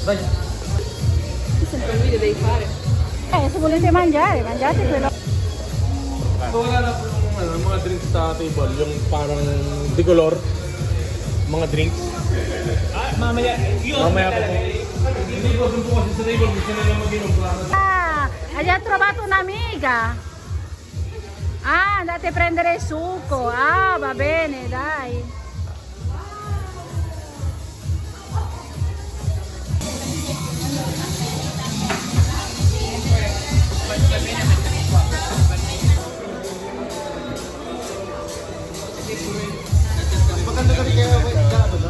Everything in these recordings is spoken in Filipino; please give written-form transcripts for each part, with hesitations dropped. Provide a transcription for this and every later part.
Vai. Sempre un video devi fare. Se volete mangiare, mangiate quello. Wala na po yung mga drinks sa table, yung parang decolor. Mga drinks. Mamaya, yun. Mamaya po. Hindi po doon po kasi sa table, gusto nila mag-inom. Hai già trovato un'amica? Ah, andate a prendere il succo. Ah, va bene, dai. Maganda kami kaya gado na.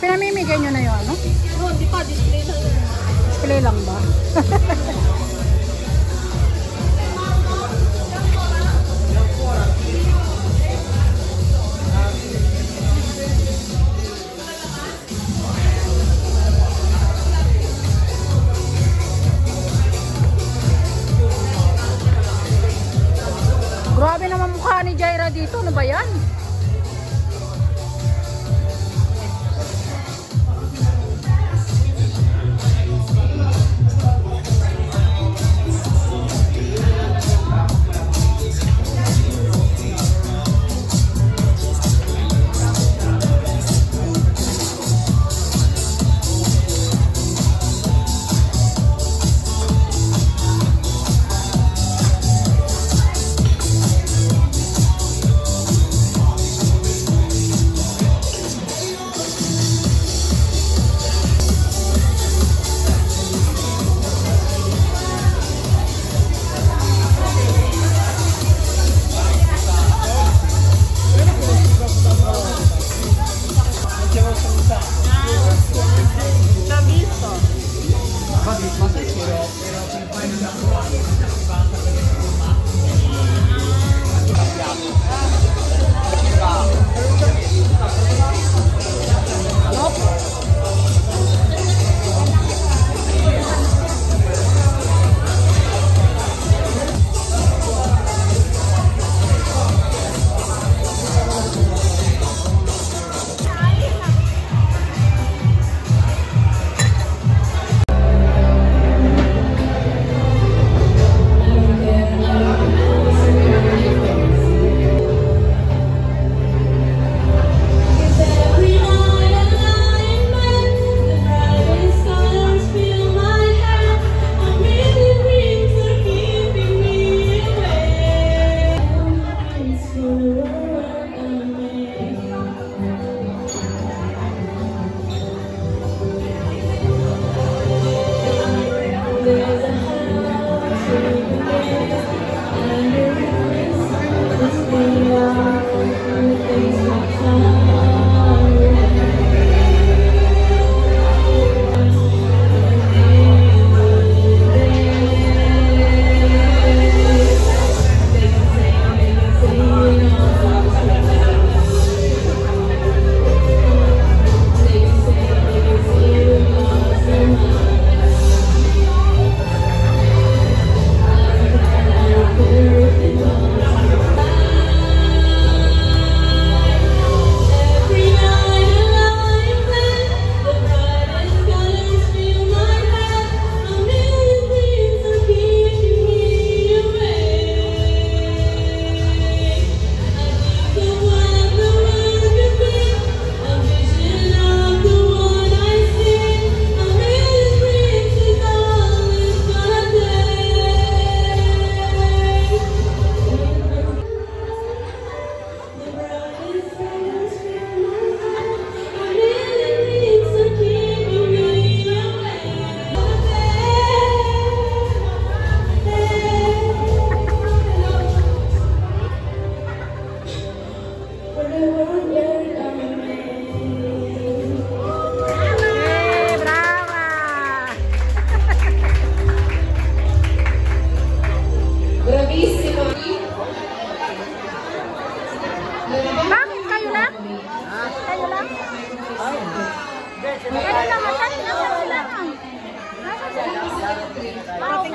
Pinamimigay nyo na yung ano? No, di pa, display lang yun. Display lang ba? Grabe naman mukha ni Jaira dito. Ano ba yan?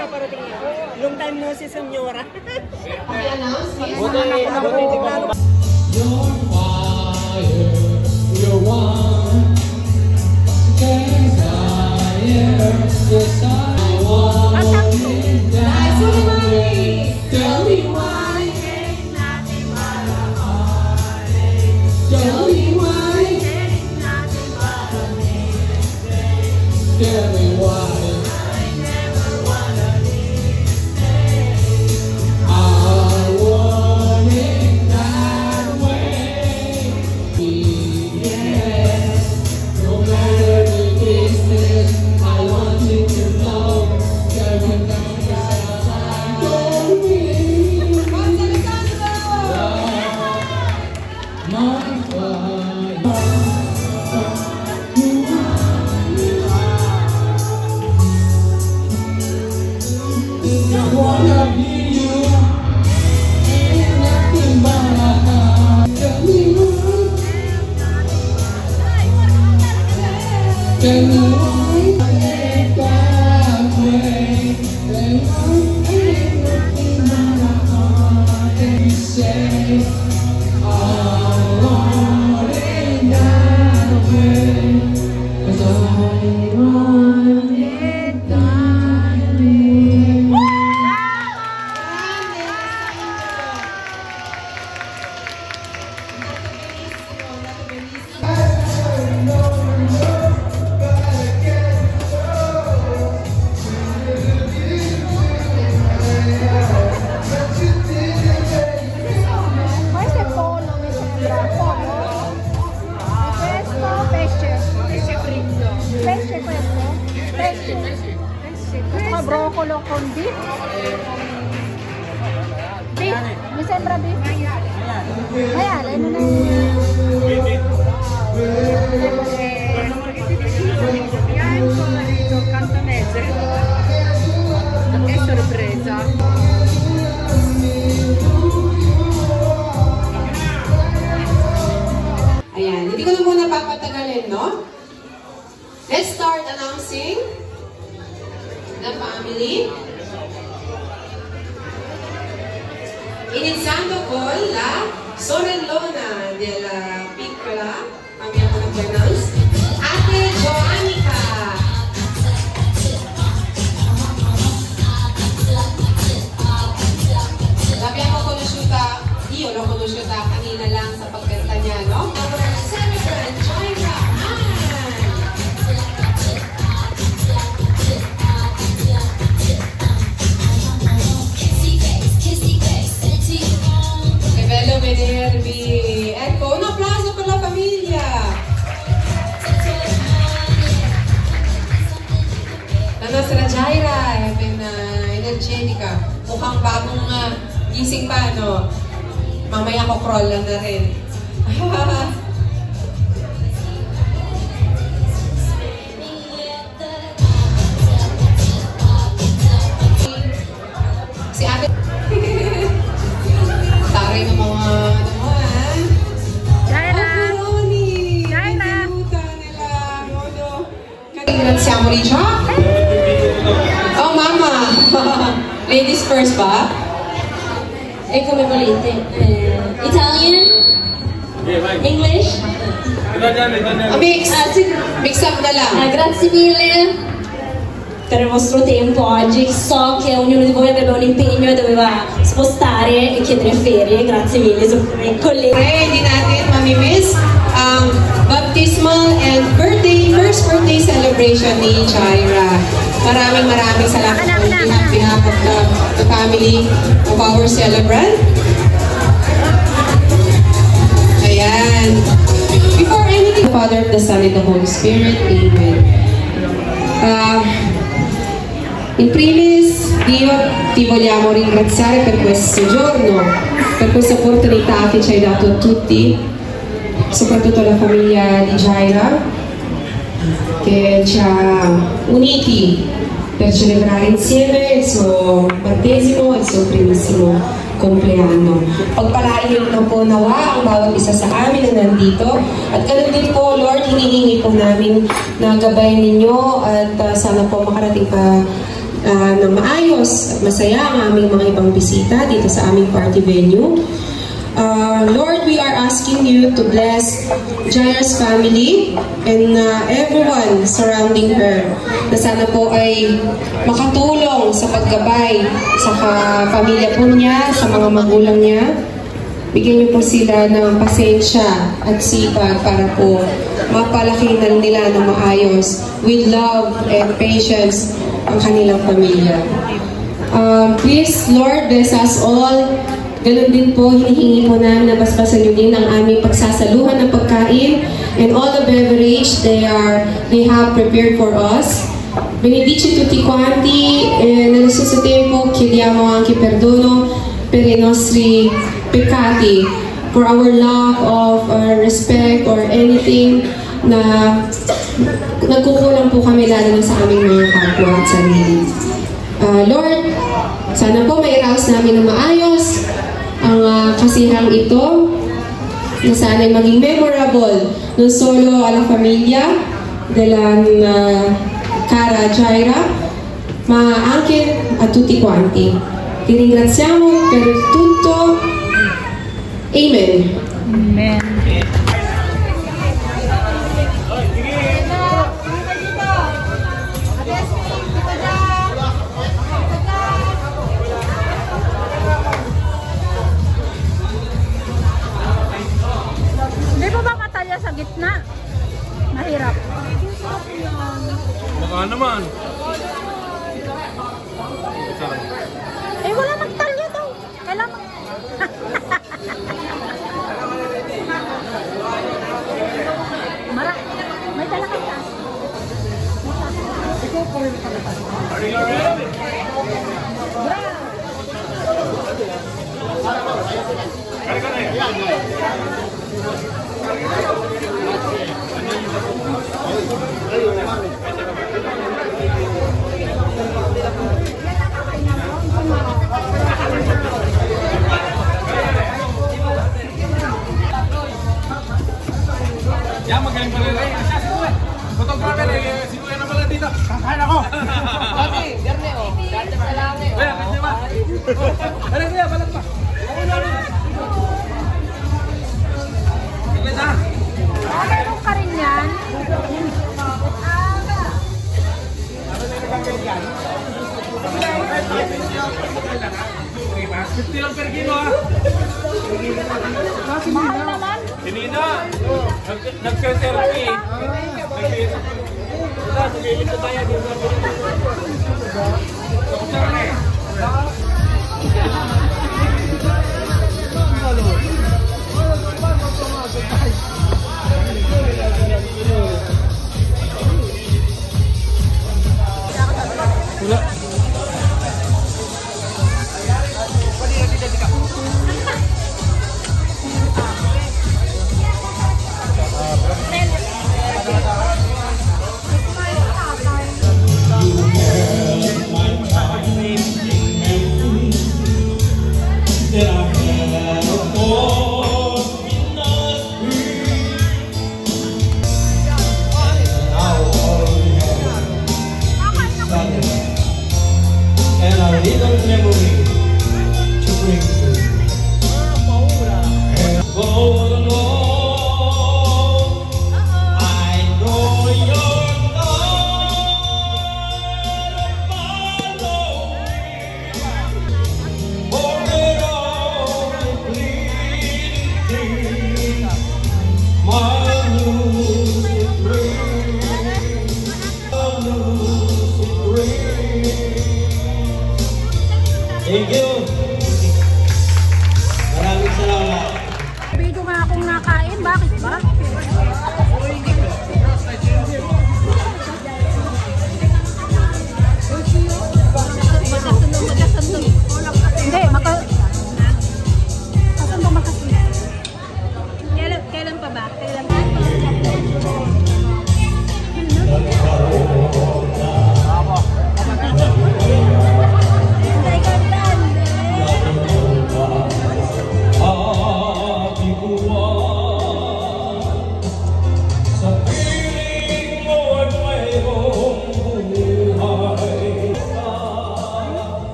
pinaparating niya. Long time no si Senyora. Broccolo con beef. Beef. Mi sembra beef. Ayan, ano na cantonese e sorpresa. Ayan, hindi ko na muna papatagalin, no? Let's start announcing the family. Iniziando con la sorellona della piccola, abbiamo una pronounce, Ate Joannica. L'abbiamo conosciuta, io l'ho conosciuta kanina lang sa pagkanta niya, no? Our celebrant, Jaira Ann. Che bello vedervi! Ecco, un applauso per la famiglia! La nostra Jaira è ben energetica. Mukhang bagong gising pa, no? Mamaya ko crawl lang na rin. Si ate. Taray ng mga ano mo, ha? Jaira. Oh, Ronnie! Jaira. Pinuta nila. Ringraziamo di ciò. Oh, mamma! Ladies first ba? E come volete. Italian? English? Mix! Mix up na lang. Grazie mille per il vostro tempo oggi. So che ognuno di voi aveva un impegno e doveva spostare e chiedere ferie. Grazie mille, sono i miei colleghi. Hindi natin mamimiss ang baptismal and first birthday celebration ni Jaira. Maraming salamat on behalf of the family of our celebrant. Ayan. Before anything, the Father, of the Son, and the Holy Spirit. Amen. In primis, Dio, ti vogliamo ringraziare per questo giorno, per questa opportunità che ci hai dato a tutti, soprattutto alla famiglia di Jaira, che ci ha uniti per celebrare insieme il suo battesimo e il suo primissimo compleanno. Pagpalain niyo na po nawa ang bawat isa sa amin na nandito. At ganun din po, Lord, hinihingi po namin na gabayan ninyo at sana po makarating pa ng maayos at masaya ang aming mga ibang bisita dito sa aming party venue. Lord, we are asking you to bless Jaira's family and everyone surrounding her. Na sana po ay makatulong sa paggabay sa pamilya po niya, sa mga magulang niya. Bigyan niyo po sila ng pasensya at sipag para po mapalaki na nila ng maayos with love and patience ang kanilang pamilya. Please, Lord, bless us all. Ganun din po, hinihingi po namin na basbasan nyo din ang aming pagsasaluhan ng pagkain and all the beverage they have prepared for us. Benedici tutti quanti, nello stesso tempo chiediamo anche perdono per i nostri peccati, for our lack of respect or anything na nagkukulang po kami lalo na sa aming mga kapwa at sarili. Lord, sana po mairaos namin na maayos ang kasihang ito na sana'y maging memorable non solo alla famiglia della cara Jaira ma anche a tutti quanti. Ti ringraziamo per tutto. Amen. Amen. Hindi mo ba matalya sa gitna? Mahirap. Baka naman. Eh, wala magtalya daw. Kailangan. Mara, may dala ka ka. Are you ready? Yan, magaling pala rin. Photographer eh, si Kuya na pala dito. Kakain ako. Dati, Garne o. Dati pa lang eh. Kuya, kasi ba? Ano kuya, balat pa. Ako na rin. Sige na. Meron ka rin yan. $50 lang per kilo ha. Mahal naman. Hinina. Nag-therapy.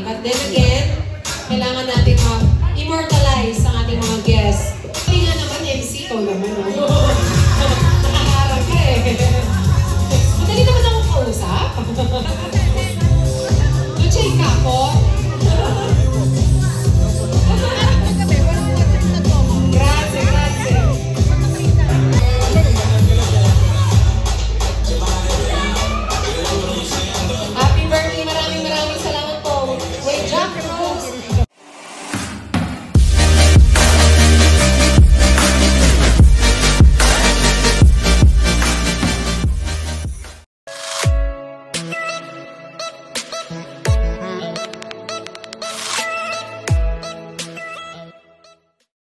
But then again, kailangan natin immortalize ang ating mga guests. Hindi nga naman, MC ko naman.